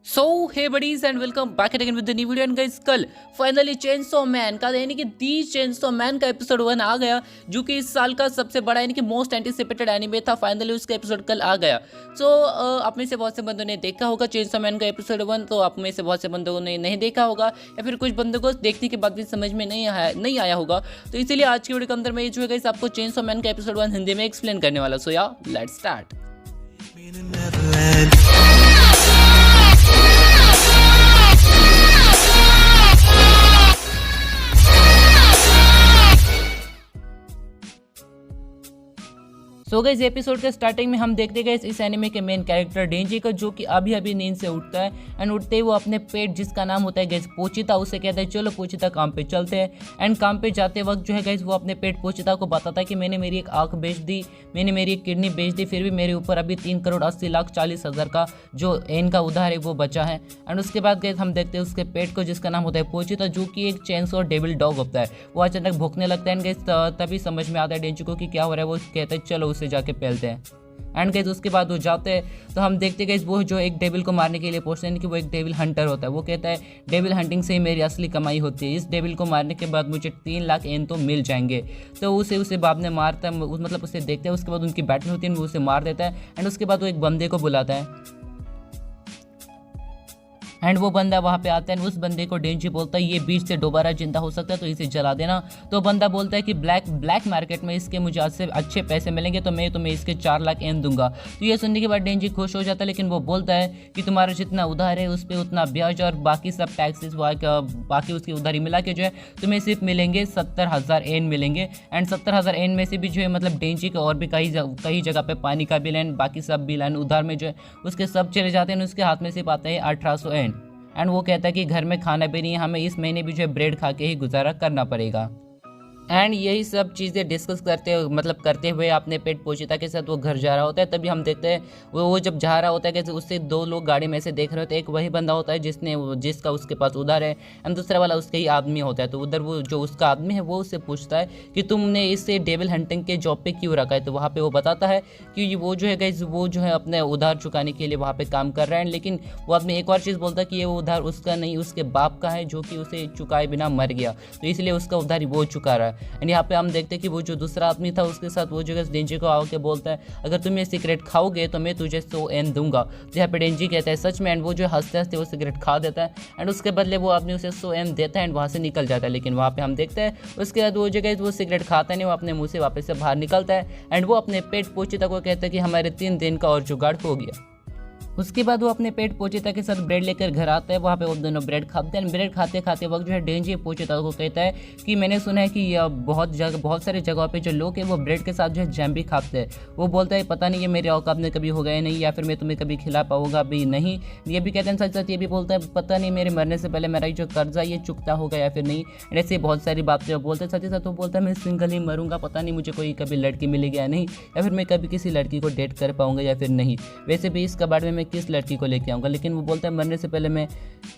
So hey buddies and welcome back again with the new video and guys कल finally chainsaw man का यानी कि the chainsaw man का episode 1 आ गया जो कि इस साल का सबसे बड़ा यानी कि मोस्ट एंटिसिपेटेड एनीमे था। फाइनली उसका एपिसोड कल आ गया। सो आप में से बहुत से बंदों ने देखा होगा चेनसॉ मैन का एपिसोड 1, तो आप में से बहुत से बंदों ने नहीं देखा होगा या फिर कुछ बंदों को देखने के बाद भी समझ में नहीं आया होगा। तो इसीलिए आज की वीडियो के अंदर मैं जो है गाइस आपको चेनसॉ मैन का एपिसोड 1 हिंदी में एक्सप्लेन करने वाला। सो या let's start. So guys episode के स्टार्टिंग में हम देखते गए इस एनिमे के मेन कैरेक्टर डेंजी को, जो कि अभी अभी नींद से उठता है एंड उठते ही वो अपने पेट जिसका नाम होता है गैस पोचिता, उसे कहता है चलो पोचिता काम पे चलते हैं। एंड काम पे जाते वक्त जो है गैस वो अपने पेट पोचिता को बताता है कि मैंने मेरी एक आंख बेच दी, मैंने मेरी एक किडनी बेच दी, फिर भी मेरे ऊपर अभी 3,80,40,000 का जो एन का उधार है वो बचा है। एंड उसके बाद गैस हम देखते हैं उसके पेट को जिसका नाम होता है पोचिता, जो कि एक चेनसॉ डेविल डॉग होता है। वो अचानक भौंकने लगता है एंड गैस तभी समझ में आता है डेंजी को कि क्या हो रहा है। वो कहते हैं चलो उसे जाके पहलते हैं। एंड गैस उसके बाद वो जाते हैं तो हम देखते गए वो जो एक डेविल को मारने के लिए पहुंचते हैं कि वो एक डेविल हंटर होता है। वो कहता है डेविल हंटिंग से ही मेरी असली कमाई होती है, इस डेविल को मारने के बाद मुझे 3 लाख एन तो मिल जाएंगे। तो उसे बाद में मारता है, मतलब उसे देखते हैं। उसके बाद उनकी बैटल होती है, वो उसे मार देता है एंड उसके बाद वो एक बंदे को बुलाता है एंड वो बंदा वहाँ पे आता है। उस बंदे को डेंजी बोलता है ये बीच से दोबारा जिंदा हो सकता है तो इसे जला देना। तो बंदा बोलता है कि ब्लैक मार्केट में इसके मुझे अच्छे पैसे मिलेंगे तो मैं तुम्हें इसके 4 लाख एन दूंगा। तो ये सुनने के बाद डेंजी खुश हो जाता है, लेकिन वो बोलता है कि तुम्हारा जितना उधार है उस पर उतना ब्याज और बाकी सब टैक्सेस बाकी उसकी उधारी मिला के जो है तुम्हें सिर्फ मिलेंगे 70,000 एन मिलेंगे। एंड 70,000 एन में से भी जो है मतलब डेंजी का और भी कई जगह पे पानी का बिल एंड बाकी सब बिल एंड उधार में जो है उसके सब चले जाते हैं। उसके हाथ में सिर्फ आता है 1800 एन एंड वो कहता है कि घर में खाना भी नहीं है, हमें इस महीने भी जो है ब्रेड खा के ही गुजारा करना पड़ेगा। एंड यही सब चीज़ें डिस्कस करते हुए अपने पेट पोचिता के साथ वो घर जा रहा होता है। तभी हम देखते हैं वो जब जा रहा होता है कि उससे 2 लोग गाड़ी में से देख रहे होते हैं। एक वही बंदा होता है जिसका उसके पास उधार है एंड दूसरा वाला उसके ही आदमी होता है। तो उधर वो जो उसका आदमी है वो उससे पूछता है कि तुमने इसे डेविल हंटिंग के जॉब पे क्यों रखा है। तो वहाँ पे वो बताता है कि वो जो है गाइस वो जो है अपने उधार चुकाने के लिए वहाँ पे काम कर रहा है। लेकिन वो आदमी एक और चीज़ बोलता है कि ये उधार उसका नहीं उसके बाप का है, जो कि उसे चुकाए बिना मर गया, तो इसलिए उसका उधार वो चुका रहा है। एंड यहाँ पे हम देखते हैं कि वो जो दूसरा आदमी था उसके साथ वो जो डेंजी को आके बोलता है अगर तुम ये सिगरेट खाओगे तो मैं तुझे 100 एन दूंगा। तो यहाँ पे डेंजी कहता है सच में, एंड वो जो हंसते हंसते वो सिगरेट खा देता है एंड उसके बदले वो आदमी उसे 100 एन देता है एंड वहाँ से निकल जाता है। लेकिन वहाँ पे हम देखते हैं उसके बाद वो जगह वो सिगरेट खाता नहीं, वो अपने मुँह से वापस से बाहर निकलता है एंड वो अपने पेट पोचिता को कहता है कि हमारे 3 दिन का और जुगाड़ हो गया। उसके बाद वो अपने पेट पोचिता के साथ ब्रेड लेकर घर आता है। वहाँ पे वो दोनों ब्रेड खाते हैं। ब्रेड खाते खाते वक्त जो है डेंजी पोचिता को कहता है कि मैंने सुना है कि बहुत सारे जगहों पे जो लोग हैं वो ब्रेड के साथ जो है जैम भी खाते हैं। वो बोलता है पता नहीं ये मेरे औकात में कभी हो गया नहीं या फिर मैं तुम्हें कभी खिला पाऊंगा भी नहीं। ये भी कहते हैं साथ साथ ये भी बोलता है पता नहीं मेरे मरने से पहले मेरा जो कर्जा ये चुकता होगा या फिर नहीं। ऐसे बहुत सारी बातें बोलते हैं। साथ ही साथ वो बोलता है मैं सिंगल ही मरूंगा, पता नहीं मुझे कोई कभी लड़की मिलेगी या नहीं, या फिर मैं कभी किसी लड़की को डेट कर पाऊंगा या फिर नहीं। वैसे भी इस कबाड़ में मैं किस लड़की को आऊंगा, लेकिन वो बोलता है मरने से पहले मैं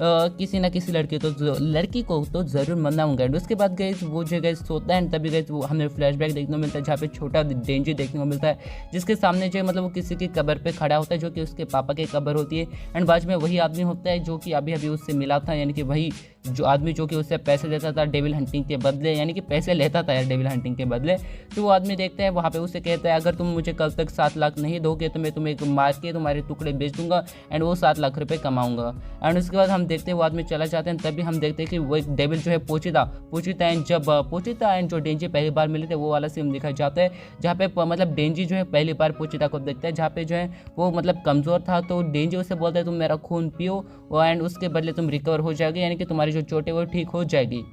किसी ना किसी लड़की को तो जरूर मनाऊंगा। एंड उसके बाद गए वो जो गए सोता है। तभी गए वो हमें फ्लैशबैक देखने को मिलता है जहाँ पे छोटा डेंजी देखने को मिलता है जिसके सामने जो है मतलब वो किसी की कब्र पे खड़ा होता है जो कि उसके पापा की कब्र होती है। एंड बाद में वही आदमी होता है जो कि अभी अभी उससे मिला था, यानी कि वही जो आदमी जो कि उससे पैसे देता था डेविल हंटिंग के बदले, यानी कि पैसे लेता था यार डेविल हंटिंग के बदले। तो वो आदमी देखता है वहाँ पे उसे कहता है अगर तुम मुझे कल तक 7 लाख नहीं दोगे तो मैं तुम्हें मार के तुम्हारे टुकड़े बेच दूंगा एंड वो 7 लाख रुपए कमाऊंगा। एंड उसके बाद हम देखते हैं वो आदमी चला जाते हैं। तभी हम देखते हैं कि वो एक डेविल जो है पोचिता एंड जब पोचिता एंड जो डेंजी पहली बार मिले थे वो वाला सीन दिखाया जाता है जहाँ पे मतलब डेंजी जो है पहली बार पोचिता को देखता है जहाँ पे जो है वो मतलब कमज़ोर था। तो डेंजी उसे बोलता है तुम मेरा खून पियो एंड उसके बदले तुम रिकवर हो जाओगे, यानी कि तुम्हारी जो चोट है वो ठीक हो जाएगी।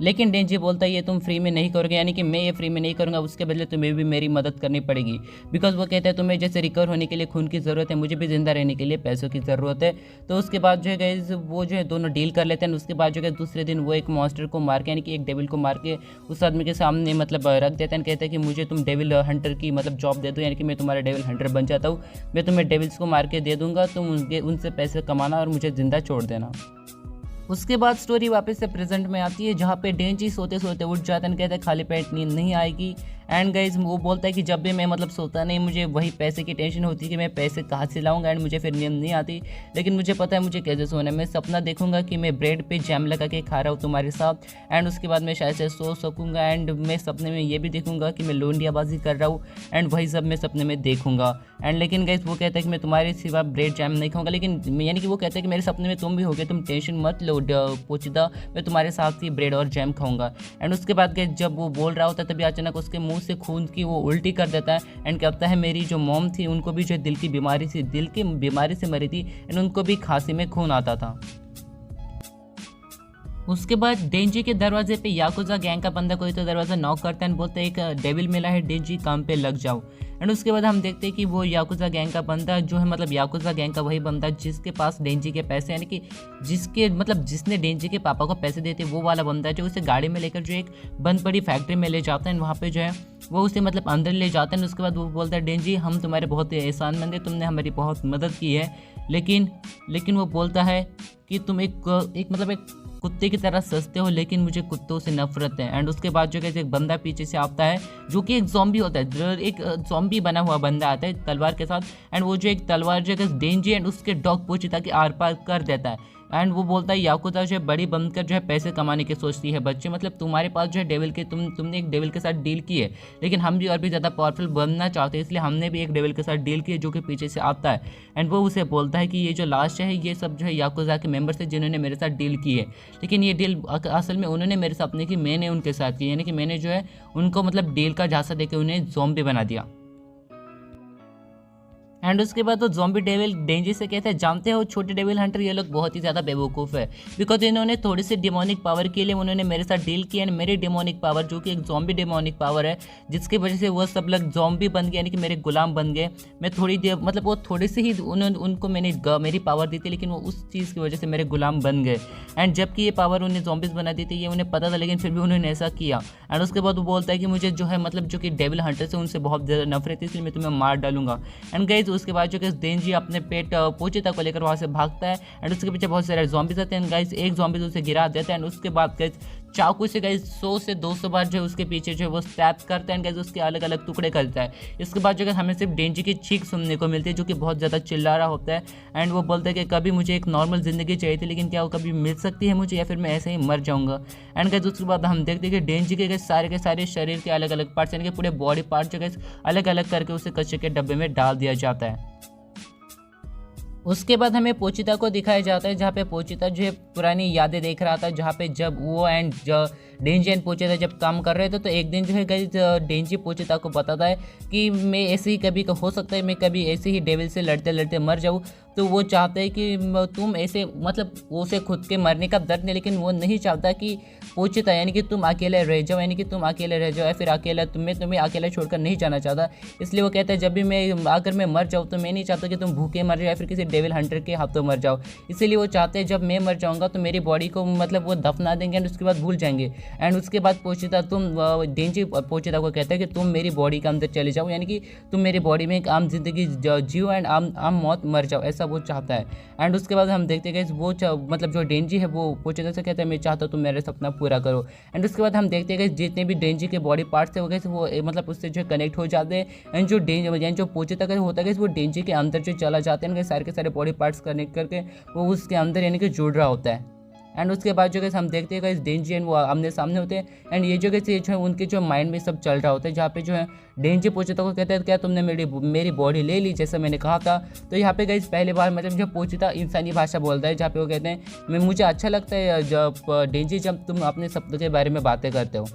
लेकिन डेंजी बोलता है ये तुम फ्री में नहीं करोगे, यानी कि मैं ये फ्री में नहीं करूँगा, उसके बदले तुम्हें भी मेरी मदद करनी पड़ेगी। बिकॉज वो कहता है तुम्हें जैसे रिकवर होने के लिए खून की ज़रूरत है, मुझे भी जिंदा रहने के लिए पैसों की ज़रूरत है। तो उसके बाद जो है गाइस वो जो है दोनों डील कर लेते हैं। उसके बाद जो है दूसरे दिन वो एक मॉन्स्टर को मार के, यानी कि एक डेविल को मार के उस आदमी के सामने मतलब रख देता है। कहता है कि मुझे तुम डेविल हंटर की मतलब जॉब दे दो, यानी कि मैं तुम्हारा डेविल हंटर बन जाता हूँ, मैं तुम्हें डेविल्स को मार के दे दूँगा, तुम उनसे पैसे कमाना और मुझे जिंदा छोड़ देना। उसके बाद स्टोरी वापस से प्रेजेंट में आती है जहाँ पे डेंजी सोते सोते उठ जाता है, कहता है खाली पेट नींद नहीं आएगी। एंड गाइज वो बोलता है कि जब भी मैं मतलब सोता नहीं, मुझे वही पैसे की टेंशन होती है कि मैं पैसे कहाँ से लाऊंगा, एंड मुझे फिर नींद नहीं आती। लेकिन मुझे पता है मुझे कैसे सोना है। मैं सपना देखूंगा कि मैं ब्रेड पे जैम लगा के खा रहा हूँ तुम्हारे साथ, एंड उसके बाद मैं शायद से सो सकूँगा। एंड मैं सपने में ये भी देखूंगा कि मैं लोंडियाबाजी कर रहा हूँ, एंड वही सब मैं सपने में देखूंगा। एंड लेकिन गाइज वो कहता है कि मैं तुम्हारे सिवा ब्रेड जैम नहीं खाऊंगा, लेकिन यानी कि वो कहता है कि मेरे सपने में तुम भी होगे, तुम टेंशन मत लो पोचिदा, मैं तुम्हारे साथ ही ब्रेड और जैम खाऊंगा। एंड उसके बाद गाइज जब वो बोल रहा होता है तभी अचानक उसके मुंह से खून की वो उल्टी कर देता है, एंड कहता है मेरी जो मॉम थी उनको भी जो दिल की बीमारी से मरी थी, एंड उनको भी खांसी में खून आता था। उसके बाद डेंजी के दरवाजे पे याकुजा गैंग का बंदा कोई तो दरवाजा नॉक करता है, बोलते है एक डेविल मिला है डेंजी, काम पे लग जाओ। एंड उसके बाद हम देखते हैं कि वो याकुजा गैंग का बंदा जो है, मतलब याकुजा गैंग का वही बंदा जिसके पास डेंजी के पैसे, यानी कि जिसने डेंजी के पापा को पैसे देते वो वाला बंदा, जो उसे गाड़ी में लेकर जो एक बंद पड़ी फैक्ट्री में ले जाता है। वहाँ पे जो है वो उसे मतलब अंदर ले जाते हैं। उसके बाद वो बोलता है डेंजी हम तुम्हारे बहुत ही एहसानमंद है, तुमने हमारी बहुत मदद की है, लेकिन वो बोलता है कि तुम एक कुत्ते की तरह सस्ते हो, लेकिन मुझे कुत्तों से नफरत है। एंड उसके बाद जो एक बंदा पीछे से आता है जो कि एक ज़ॉम्बी होता है, जो एक ज़ॉम्बी बना हुआ बंदा आता है तलवार के साथ, एंड वो जो एक तलवार जो है डेंजी एंड उसके डॉग पोचिता के आर पार कर देता है। एंड वो बोलता है याकुजा जो है बड़ी बनकर जो है पैसे कमाने की सोचती है बच्चे, मतलब तुम्हारे पास जो है डेविल के तुमने एक डेविल के साथ डील की है, लेकिन हम भी और भी ज़्यादा पावरफुल बनना चाहते हैं, इसलिए हमने भी एक डेविल के साथ डील की है जो कि पीछे से आता है। एंड वो उसे बोलता है कि ये जो लास्ट है ये सब जो है याकुजा के मेंबर्स हैं जिन्होंने मेरे साथ डील की है, लेकिन ये डील असल में उन्होंने मेरे साथ नहीं की, मैंने उनके साथ की, यानी कि मैंने जो है उनको मतलब डील का झांसा देकर उन्हें ज़ॉम्बी बना दिया। एंड उसके बाद वो ज़ॉम्बी डेविल डेंजी से कहते हैं जानते हो छोटे डेविल हंटर, ये लोग बहुत ही ज़्यादा बेवकूफ़ है, बिकॉज इन्होंने थोड़ी सी डिमोनिक पावर के लिए उन्होंने मेरे साथ डील किया, एंड मेरी डिमोनिक पावर जो कि एक ज़ॉम्बी डिमोनिक पावर है जिसकी वजह से वो सब लोग ज़ॉम्बी बन गए, यानी कि मेरे गुलाम बन गए। मैं थोड़ी देर मतलब वो थोड़ी सी ही उनको मैंने मेरी पावर दी थी, लेकिन वो उस चीज़ की वजह से मेरे गुलाम बन गए। एंड जबकि ये पावर उन्हें ज़ॉम्बीज़ बना दी थी ये उन्हें पता था, लेकिन फिर भी उन्होंने ऐसा किया। एंड उसके बाद वो बोलता है कि मुझे जो है मतलब जो कि डेविल हंटर से उनसे बहुत ज़्यादा नफरत है, इसलिए मैं तुम्हें मार डालूंगा। एंड गाइस उसके बाद जो कि डेंजी अपने पेट पोचिता को लेकर वहाँ से भागता है, एंड उसके पीछे बहुत सारे ज़ॉम्बीज़ आते हैं। गाइस एक ज़ॉम्बी उसे गिरा देता है, एंड उसके बाद गाइस चाकू से गाइस 100 से 200 बार जो है उसके पीछे जो है वो स्टैप करता है, गाइस उसके अलग अलग टुकड़े करता है। इसके बाद जो है हमें सिर्फ डेंजी की चीख सुनने को मिलती है जो कि बहुत ज़्यादा चिल्ला रहा होता है, एंड वो बोलता है कि कभी मुझे एक नॉर्मल ज़िंदगी चाहिए थी, लेकिन क्या वो कभी मिल सकती है मुझे, या फिर मैं ऐसे ही मर जाऊँगा। एंड गाइस उसके बाद हम देखते हैं कि डेंजी के सारे शरीर के अलग अलग पार्ट्स, यानी कि पूरे बॉडी पार्ट जो है अलग अलग करके उसे कचरे के डब्बे में डाल दिया जाता है। उसके बाद हमें पोचिता को दिखाया जाता है जहाँ पे पोचिता जो है पुरानी यादें देख रहा था, जहाँ पे जब वो एंड डेंजी एंड पोचिता जब काम कर रहे थे, तो एक दिन जो है गाइस डेंजी पोचिता को बताता है कि मैं ऐसे ही कभी हो सकता है मैं कभी ऐसे ही डेविल से लड़ते लड़ते मर जाऊँ। तो वो चाहते हैं कि तुम ऐसे मतलब वो उसे खुद के मरने का दर्द नहीं, लेकिन वो नहीं चाहता कि पोचिता यानी कि तुम अकेले रह जाओ, यानी कि तुम अकेले रह जाओ, या फिर अकेला तुम्हें अकेला छोड़कर नहीं जाना चाहता। इसलिए वो कहता है जब भी अगर मैं मर जाऊँ तो मैं नहीं चाहता कि तुम भूखे मर जाओ या फिर किसी डेविल हंटर के हाथों मर जाओ। इसीलिए वो चाहते हैं जब मैं मर जाऊँगा तो मेरी बॉडी को मतलब वो दफना देंगे एंड उसके बाद भूल जाएंगे। एंड उसके बाद पोचिता डेंजी पोचिता को कहता है कि तुम मेरी बॉडी के अंदर चले जाओ, यानी कि तुम मेरी बॉडी में एक आम जिंदगी जियो एंड आम मौत मर जाओ, ऐसा वो चाहता है। एंड उसके बाद हम देखते हैं कि वो मतलब जो डेंजी है वो पोचिता से कहता है मैं चाहता हूँ तुम मेरे सपना पूरा करो। एंड उसके बाद हम देखते हैं कि जितने भी डेंजी के बॉडी पार्ट्स थे वो मतलब उससे जो कनेक्ट हो जाते हैं, एंड जो पोचिता का होता है वो डेंजी के अंदर जो चला जाते हैं, सारे के सारे बॉडी पार्ट्स कनेक्ट करके वो उसके अंदर यानी कि जुड़ रहा होता है। एंड उसके बाद जो है हम देखते हैं कि डेंजी एंड वो आमने सामने होते हैं, एंड ये जो है उनके जो माइंड में सब चल रहा होता है, जहाँ पे जो है डेंजी पोचिता को कहते हैं क्या तुमने मेरी बॉडी ले ली जैसा मैंने कहा था। तो यहाँ पे गाइस पहली बार मतलब जो पोचिता इंसानी भाषा बोलता है, जहाँ पे वो कहते हैं मुझे अच्छा लगता है जब डेंजी जब तुम अपने सपनों के बारे में बातें करते हो।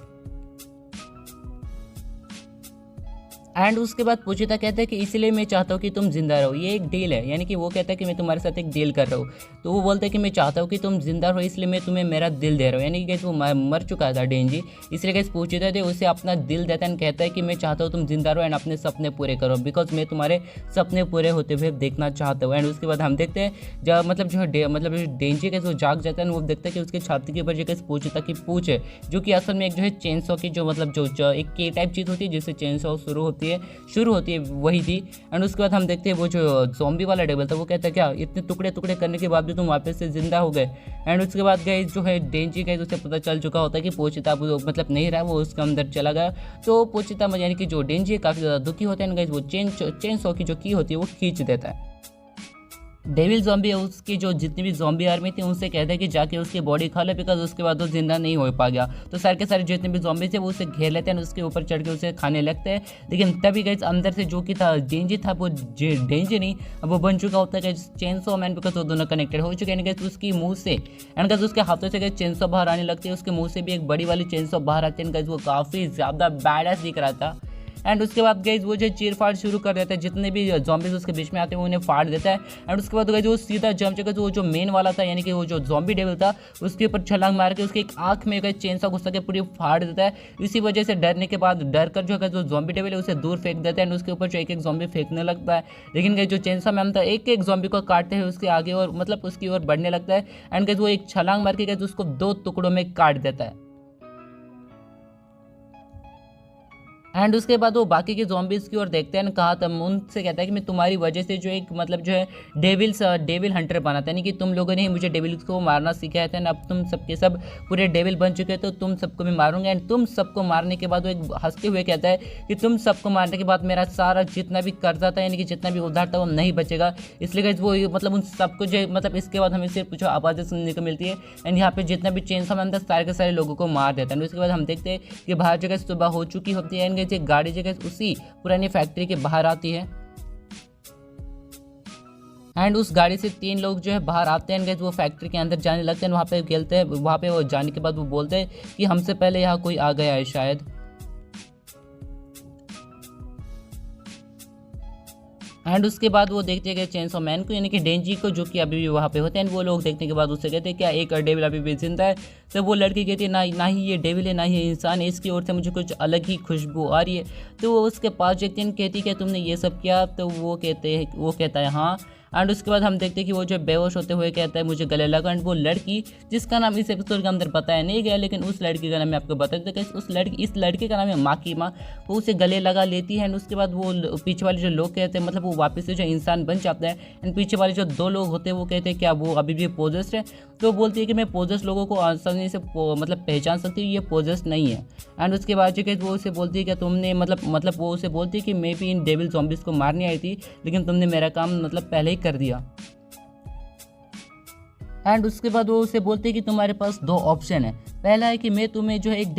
एंड उसके बाद पोचिता कहता है कि इसलिए मैं चाहता हूँ कि तुम जिंदा रहो, ये एक डील है, यानी कि वो कहता है कि मैं तुम्हारे साथ एक डील कर रहा हूँ। तो वो बोलता है कि मैं चाहता हूँ कि तुम जिंदा रहो इसलिए मैं तुम्हें मेरा दिल दे रहा हूँ, यानी कि वो मर चुका था डेंजी, इसलिए कैसे पोचिता थे उसे अपना दिल देता है, कहता है कि मैं चाहता हूँ तुम जिंदा रहो एंड अपने सपने पूरे करो, बिकॉज मैं तुम्हारे सपने पूरे होते हुए देखना चाहता हूँ। एंड उसके बाद हम देखते हैं जब मतलब डेंजी कैसे वो जाग जाता है, वो देखता है कि उसके छाती के ऊपर जो कैसे पोचिता की पूछ है, जो कि असल में एक जो है चेन सॉ की जो मतलब जो एक के टाइप चीज़ होती है जिससे चेन सॉ शुरू होती है। होती है, शुरू होती है वही थी। एंड उसके बाद हम देखते हैं वो जो ज़ॉम्बी वाला डेविल था वो कहता है क्या इतने टुकड़े टुकड़े करने के बाद भी तुम वापस से जिंदा हो गए। एंड उसके बाद गए जो है डेंजी गए, उसे पता चल चुका होता है कि पोचिता वो मतलब नहीं रहा, वो उसके अंदर चला गया। तो पोचिता यानी कि जो डेंजी है काफ़ी ज़्यादा दुखी होता है। वो चेन सॉ की जो की होती है वो खींच देता है। डेविल ज़ॉम्बी है उसकी जो जितनी भी ज़ॉम्बी आर्मी थी उनसे कहता है कि जाके उसकी बॉडी खा ले, बिकॉज उसके बाद वो जिंदा नहीं हो पा गया। तो सारे के सारे जितने भी ज़ॉम्बी थे वो उसे घेर लेते हैं, उसके ऊपर चढ़ के उसे खाने लगते हैं। लेकिन तभी गई अंदर से जो कि था डेंजी था वो डेंजी नहीं, अब वो बन चुका होता है चेन सॉ मैन, बिकॉज वो दोनों कनेक्टेड हो चुके हैं। उसकी मुँह से एंड गैस उसके हाथों से गए चेन सॉ बाहर आने लगती है, उसके मुँह से भी एक बड़ी वाली चेन सॉ बाहर आती है। गैस वो काफ़ी ज़्यादा बैडएस दिख रहा था। एंड उसके बाद गई वो जो चीर फाड़ शुरू कर देता है, जितने भी जॉम्बीज उसके बीच में आते हैं वो उन्हें फाड़ देता है। एंड उसके बाद गई वो सीधा जंप चुका, वो जो मेन वाला था यानी कि वो जो जॉम्बी डेविल था उसके ऊपर छलांग मार के उसके एक आंख में गई चेन सा घुसा के पूरी फाड़ देता है। इसी वजह से डरने के बाद डर कर जो है जो जॉम्बी डेविल है उसे दूर फेंक देता है। एंड उसके ऊपर जो एक एक जॉम्बी फेंकने लगता है। लेकिन गई जो चेन सा मैम था एक एक जॉम्बी को काटते हुए उसके आगे और मतलब उसकी ओर बढ़ने लगता है। एंड गई वो एक छलांग मार के गई उसको 2 टुकड़ों में काट देता है। एंड उसके बाद वो बाकी के zombies की ओर देखते हैं, कहा तब उनसे कहता है कि मैं तुम्हारी वजह से जो एक मतलब जो है डेविल हंटर बना था, यानी कि तुम लोगों ने ही मुझे डेविल्स को मारना सिखाया था। अब तुम सबके सब पूरे डेविल बन चुके हो तो तुम सबको मैं मारूंगा। एंड तुम सबको मारने के बाद वो एक हंसते हुए कहता है कि तुम सबको मारने के बाद मेरा सारा जितना भी कर्जा था यानी कि जितना भी उधार था वो नहीं बचेगा। इसलिए वो मतलब उन सबको जो मतलब इसके बाद हमें सिर्फ कुछ आवाज़ें सुनने को मिलती है। एंड यहाँ पे जितना भी चेन सा मैन था सारे के सारे लोगों को मार देता है। उसके बाद हम देखते हैं कि बाहर जगह सुबह हो चुकी होती है। एक गाड़ी जगह उसी पुरानी फैक्ट्री के बाहर आती है। एंड उस गाड़ी से 3 लोग जो है बाहर आते हैं, वो फैक्ट्री के अंदर जाने लगते हैं। वहाँ पे खेलते हैं, वहाँ पे वो जाने के बाद वो बोलते हैं कि हमसे पहले यहाँ कोई आ गया है शायद। एंड उसके बाद वो देखते हैं चेन सॉ मैन को यानी कि डेंजी को, जो कि अभी भी वहाँ पे होते हैं। वो लोग देखने के बाद उससे कहते हैं क्या एक डेविल अभी भी जिंदा है। तो वो लड़की कहती है ना ही ये डेविल है ना ही ये इंसान है, इसकी ओर से मुझे कुछ अलग ही खुशबू आ रही है। तो वो उसके पास देखते हैं, कहती है क्या तुमने ये सब किया। तो वो कहता है हाँ। एंड उसके बाद हम देखते हैं कि वो जो बेहोश होते हुए कहता है मुझे गले लगा। एंड वो लड़की जिसका नाम इस एपिसोड के अंदर बताया नहीं गया, लेकिन उस लड़की का नाम मैं आपको बता देता हूँ। इस लड़के का नाम है माँ की माँ। वो उसे गले लगा लेती है। एंड उसके बाद वो पीछे वाले जो लोग कहते हैं मतलब वो वापस से जो इंसान बन जाता है। एंड पीछे वाले जो 2 लोग होते हैं वो कहते हैं क्या वो अभी भी पोजेस्ड है। तो बोलती है कि मैं पोजेस्ड लोगों को आसानी से मतलब पहचान सकती हूँ, ये पोजेस्ड नहीं है। एंड उसके बाद जो वो उसे बोलती है कि तुमने मतलब वो उसे बोलती है कि मैं भी इन डेविल ज़ॉम्बीज़ को मारने आई थी, लेकिन तुमने मेरा काम मतलब पहले ही कर दिया। एंड उसके बाद वो उसे बोलती है कि तुम्हारे पास 2 ऑप्शन है। पहला है कि मैं तुम्हें जो है एक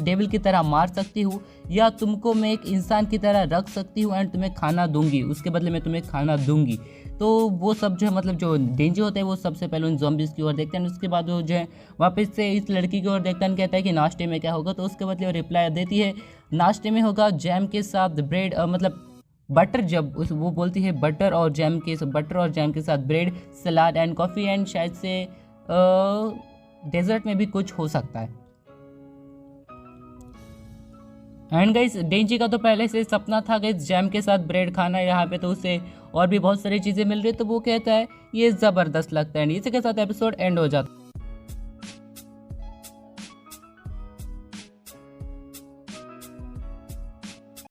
डेविल की तरह मार सकती हूँ, या तुमको मैं एक इंसान की तरह रख सकती हूँ एंड तुम्हें खाना दूंगी, उसके बदले मैं तुम्हें खाना दूंगी। तो वो सब जो है मतलब जो डेंजी होते हैं वो सबसे पहले उन ज़ॉम्बीज़ की ओर देखते हैं। उसके बाद वो जो है वापस से इस लड़की की ओर देखता है, कहता है कि नाश्ते में क्या होगा। तो उसके बदले वो रिप्लाई देती है नाश्ते में होगा जैम के साथ ब्रेड, मतलब बटर। जब वो बोलती है बटर और जैम के साथ bread, salad and coffee, and शायद से डेजर्ट में भी कुछ हो सकता है। एंड गाइस डेंजी का तो पहले से सपना था गाइस जैम के साथ ब्रेड खाना। यहाँ पे तो उसे और भी बहुत सारी चीज़ें मिल रही है, तो वो कहता है ये ज़बरदस्त लगता है। इसी के साथ एपिसोड एंड हो जाता है।